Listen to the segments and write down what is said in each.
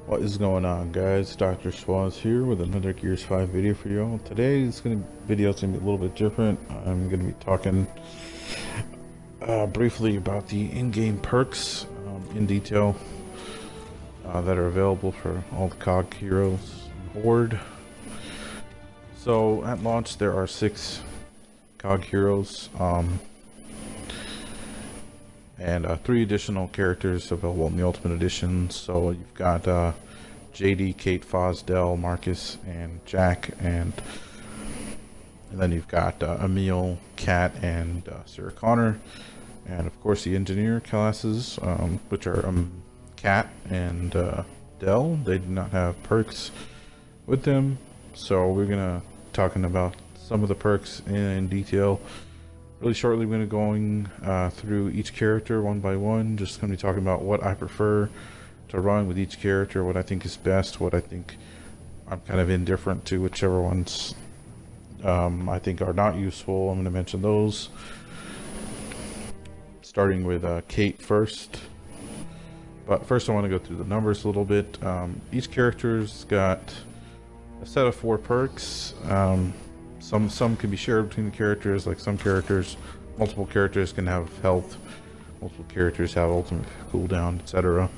What is going on, guys? Dr. Swaz here with another Gears 5 video for y'all. Today's video's gonna be a little bit different. I'm gonna be talking briefly about the in-game perks in detail that are available for all the COG heroes in Horde. So at launch there are 6 COG heroes and 3 additional characters available in the Ultimate Edition. So you've got JD, Kate, Foz, Del, Marcus, and Jack, and then you've got Emil, Kat, and Sarah Connor, and of course the engineer classes, which are Kat and Del. They do not have perks with them, so we're gonna talking about some of the perks in detail. Really shortly, we're going to be going through each character one by one. Just going to be talking about what I prefer to run with each character, what I think is best, what I think I'm kind of indifferent to, whichever ones I think are not useful. I'm going to mention those. Starting with Kate first. But first I want to go through the numbers a little bit. Each character's got a set of 4 perks. Some can be shared between the characters, like some characters, multiple characters can have health, multiple characters have ultimate cooldown, etc.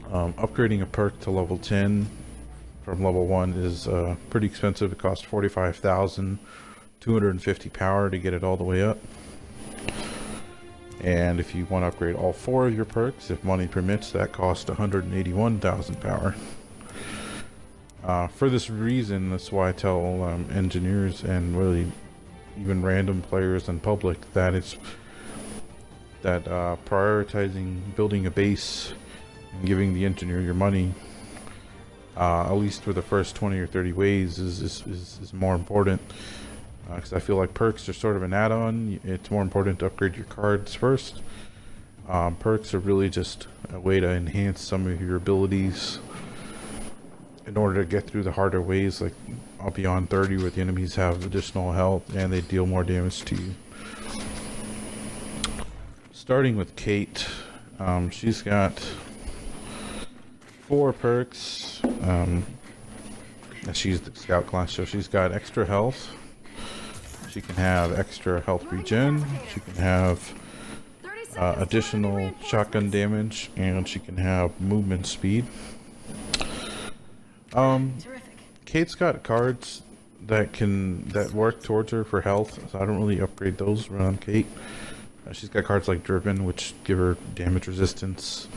Upgrading a perk to level 10 from level 1 is pretty expensive. It costs 45,250 power to get it all the way up. And if you want to upgrade all 4 of your perks, if money permits, that costs 181,000 power. For this reason, that's why I tell engineers and really even random players in public that prioritizing building a base and giving the engineer your money, at least for the first 20 or 30 ways, is more important. Because I feel like perks are sort of an add-on. It's more important to upgrade your cards first. Perks are really just a way to enhance some of your abilities in order to get through the harder ways, like beyond 30, where the enemies have additional health and they deal more damage to you. Starting with Kate, she's got 4 perks. She's the scout class, so she's got extra health. She can have extra health regen. She can have additional shotgun damage, and she can have movement speed. Kate's got cards that work towards her for health, so I don't really upgrade those around Kate. She's got cards like Driven, which give her damage resistance.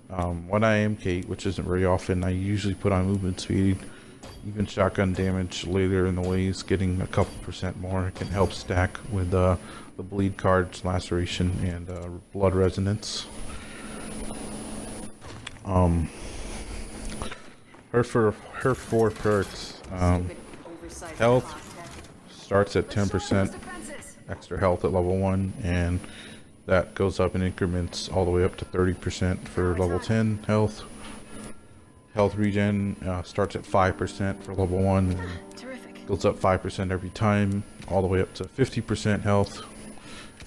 When I am Kate, which isn't very often, I usually put on movement speed. Even shotgun damage later in the ways, getting a couple % more. It can help stack with the bleed cards, laceration, and blood resonance. Her 4 perks, health starts at 10% extra health at level 1, and that goes up in increments all the way up to 30% for level 10 health. Health regen starts at 5% for level 1, and goes up 5% every time, all the way up to 50% health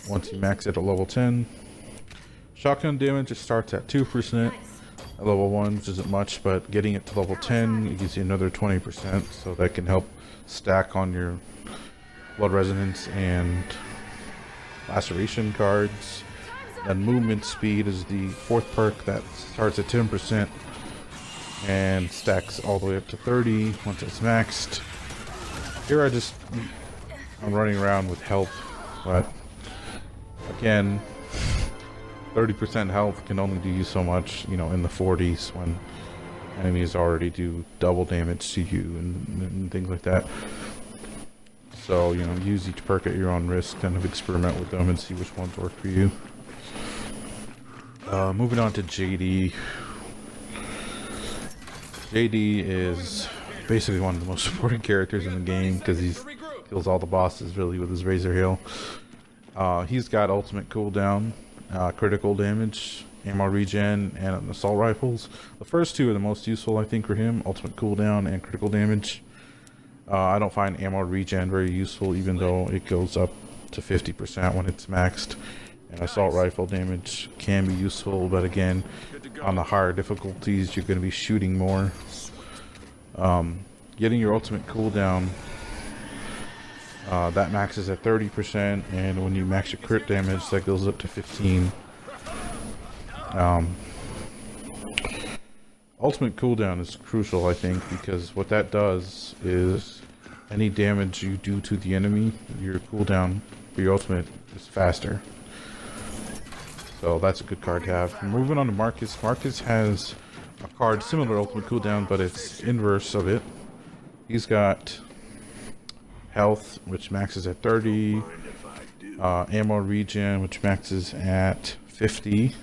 once you max it at level 10. Shotgun damage, it starts at 2%. At level 1, which isn't much, but getting it to level 10, it gives you another 20%, so that can help stack on your blood resonance and laceration cards. And movement speed is the 4th perk that starts at 10% and stacks all the way up to 30 once it's maxed. Here I'm running around with health, but again, 30% health can only do you so much, you know, in the 40s when enemies already do double damage to you and things like that. So, you know, use each perk at your own risk, kind of experiment with them and see which ones work for you. Moving on to JD. JD is basically one of the most important characters in the game because he kills all the bosses really with his Razor Hill. He's got ultimate cooldown, critical damage, ammo regen, and assault rifles. The first 2 are the most useful, I think, for him: ultimate cooldown and critical damage. I don't find ammo regen very useful, even though it goes up to 50% when it's maxed, And assault rifle damage can be useful, but again, on the higher difficulties, you're going to be shooting more. Getting your ultimate cooldown, that maxes at 30%, and when you max your crit damage, that goes up to 15. Ultimate cooldown is crucial, I think, because what that does is any damage you do to the enemy, your cooldown for your ultimate is faster. So that's a good card to have. Moving on to Marcus. Marcus has a card similar to ultimate cooldown, but it's inverse of it. He's got health, which maxes at 30, ammo regen, which maxes at 50,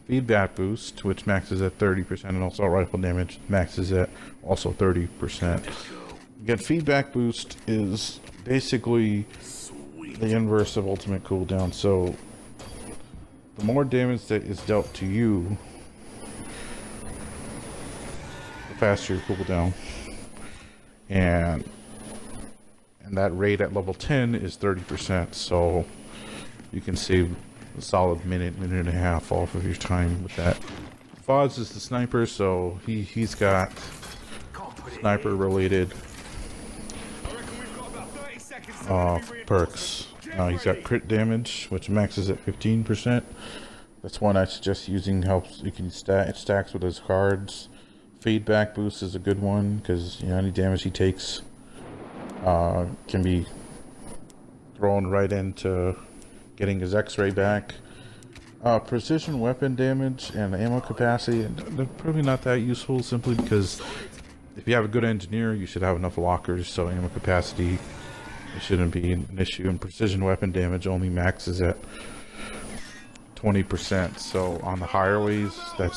feedback boost, which maxes at 30%, and also rifle damage maxes at also 30%. Again, feedback boost is basically the inverse of ultimate cooldown. So the more damage that is dealt to you, the faster your cooldown. And that rate at level 10 is 30%, so you can save a solid minute and a half off of your time with that. Foz is the sniper, so he's got sniper related perks. He's got crit damage, which maxes at 15%. That's one I suggest using. Helps, you can it stacks with his cards. Feedback boost is a good one because, you know, any damage he takes can be thrown right into getting his X-ray back. Precision weapon damage and ammo capacity, they're probably not that useful, simply because if you have a good engineer, you should have enough lockers, so ammo capacity shouldn't be an issue. And precision weapon damage only maxes at 20%, so on the higher ways, that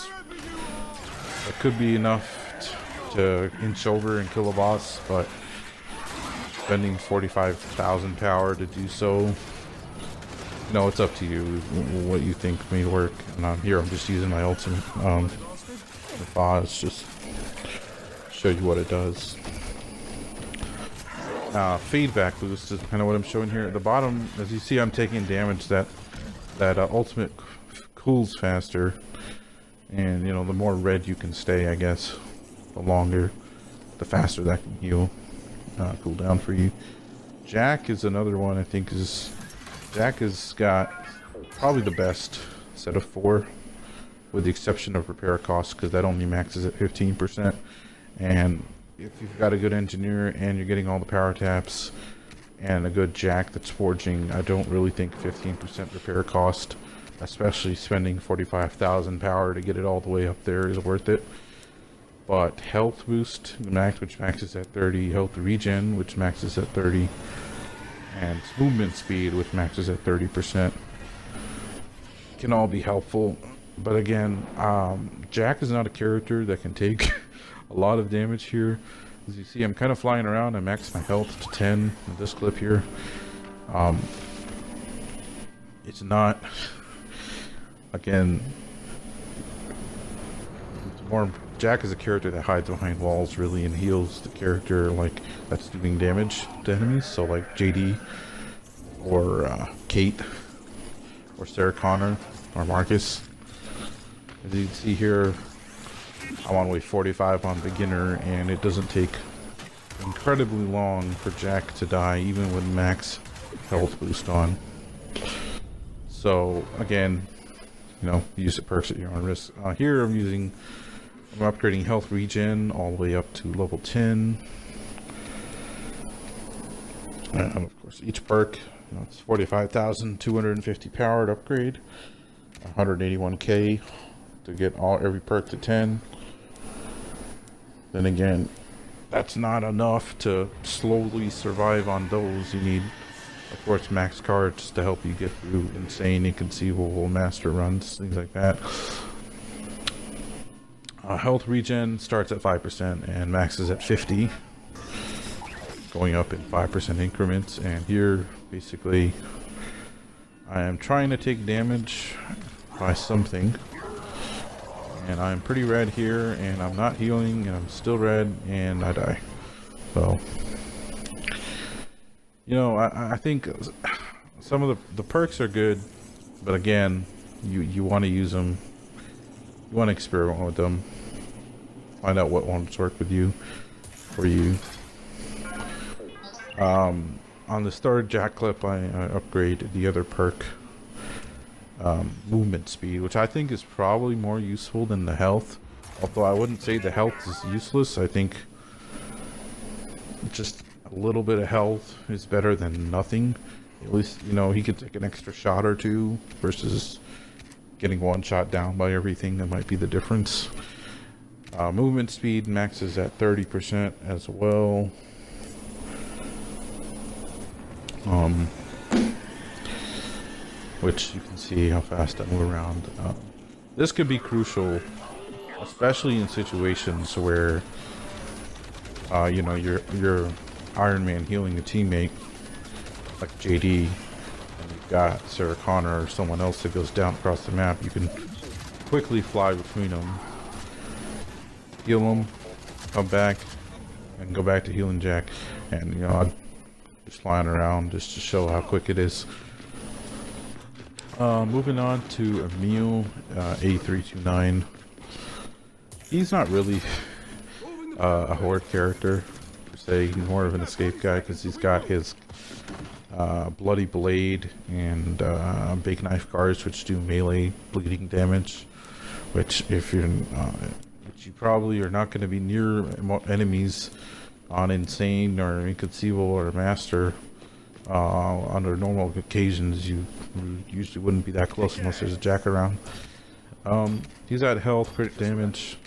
could be enough to inch over and kill a boss, but spending 45,000 power to do so, no, it's up to you what you think may work. And I'm just using my ultimate the boss, just show you what it does. Feedback boost is kind of what I'm showing here. At the bottom, as you see, I'm taking damage that ultimate cools faster, and you know, the more red you can stay, I guess, the longer, the faster that can heal, cool down for you. Jack is another one I think is. Jack has got probably the best set of 4, with the exception of repair costs, because that only maxes at 15%. And if you've got a good engineer and you're getting all the power taps and a good Jack that's forging, I don't really think 15% repair cost, especially spending 45,000 power to get it all the way up there, is worth it. But health boost, which maxes at 30, health regen, which maxes at 30, and movement speed, which maxes at 30%, can all be helpful. But again, Jack is not a character that can take a lot of damage here. As you see, I'm kind of flying around. I maxed my health to 10 in this clip here. It's not, again, more. Jack is a character that hides behind walls really and heals the character like that's doing damage to enemies, so like JD or Kate or Sarah Connor or Marcus. As you can see here, I'm on wave 45 on beginner, and it doesn't take incredibly long for Jack to die even with max health boost on. So again, you know, use the perks at your own risk. Here I'm upgrading health regen all the way up to level 10. And of course, each perk, you know, it's 45,250 power to upgrade, 181k to get every perk to 10. Then again, that's not enough to slowly survive on those. You need, of course, max cards to help you get through insane, inconceivable master runs, things like that. Health regen starts at 5% and maxes at 50, going up in 5% increments. And here, basically, I am trying to take damage by something, and I'm pretty red here, and I'm not healing, and I'm still red, and I die. So, you know, I think some of the perks are good, But again, you want to use them. You want to experiment with them. Find out what ones work with you, for you. On the third jack clip, I upgraded the other perk, movement speed, which I think is probably more useful than the health. Although I wouldn't say the health is useless. I think just a little bit of health is better than nothing. At least, you know, he could take an extra shot or two versus getting one shot down by everything. That might be the difference. Movement speed maxes at 30% as well. Which you can see how fast I move around. This could be crucial, especially in situations where you know, you're Iron Man healing a teammate like JD, and you've got Sarah Connor or someone else that goes down across the map. You can quickly fly between them, heal them, come back, and go back to healing Jack. And you know, I'm just flying around just to show how quick it is. Moving on to Emil, A329. He's not really a Horde character per se. He's more of an escape guy because he's got his bloody blade and big knife guards, which do melee bleeding damage. Which, if you're, which you probably are not going to be near enemies on Insane or Inconceivable or Master. Under normal occasions, you usually wouldn't be that close unless there's a Jack around. He's got health, crit damage,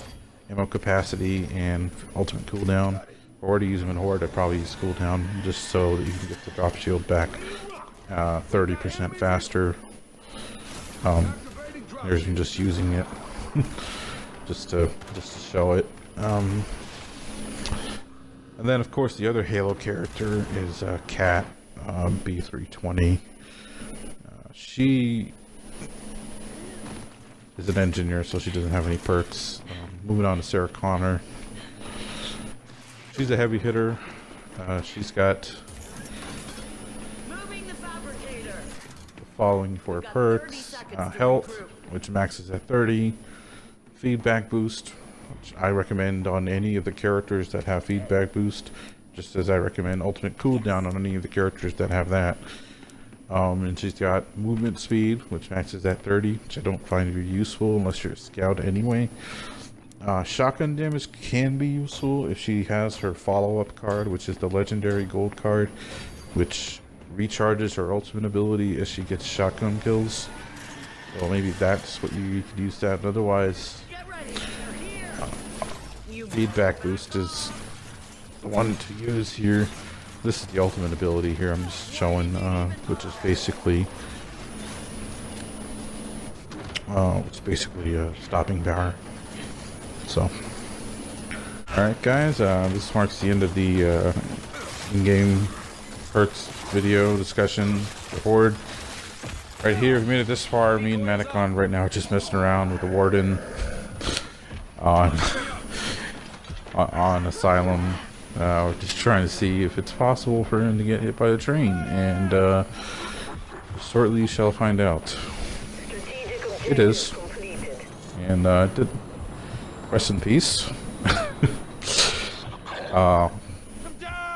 ammo capacity, and ultimate cooldown. If I were to use him in Horde, I'd probably use cooldown just so that you can get the drop shield back 30% faster. There's him just using it just to show it. And then, of course, the other Halo character is Cat, B320. She is an engineer, so she doesn't have any perks. Moving on to Sarah Connor. She's a heavy hitter. She's got the following for perks: health, which maxes at 30, feedback boost, which I recommend on any of the characters that have feedback boost, just as I recommend ultimate cooldown on any of the characters that have that. And she's got movement speed, which maxes at 30, which I don't find to be useful unless you're a scout anyway. Shotgun damage can be useful if she has her follow-up card, which is the legendary gold card, which recharges her ultimate ability as she gets shotgun kills. So maybe that's what you could use that. Otherwise, feedback boost is the one to use here. This is the ultimate ability here I'm just showing, which is basically a stopping power. So, alright guys, this marks the end of the in-game perks video discussion for Horde. Right here, if you made it this far, me and Manicon right now are just messing around with the Warden on Asylum. We're just trying to see if it's possible for him to get hit by the train, and shortly you shall find out. It is. And rest in peace.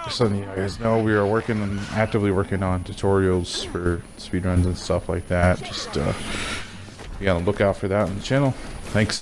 Just letting you guys know, we are actively working on tutorials for speedruns and stuff like that. Just be on the lookout for that on the channel. Thanks.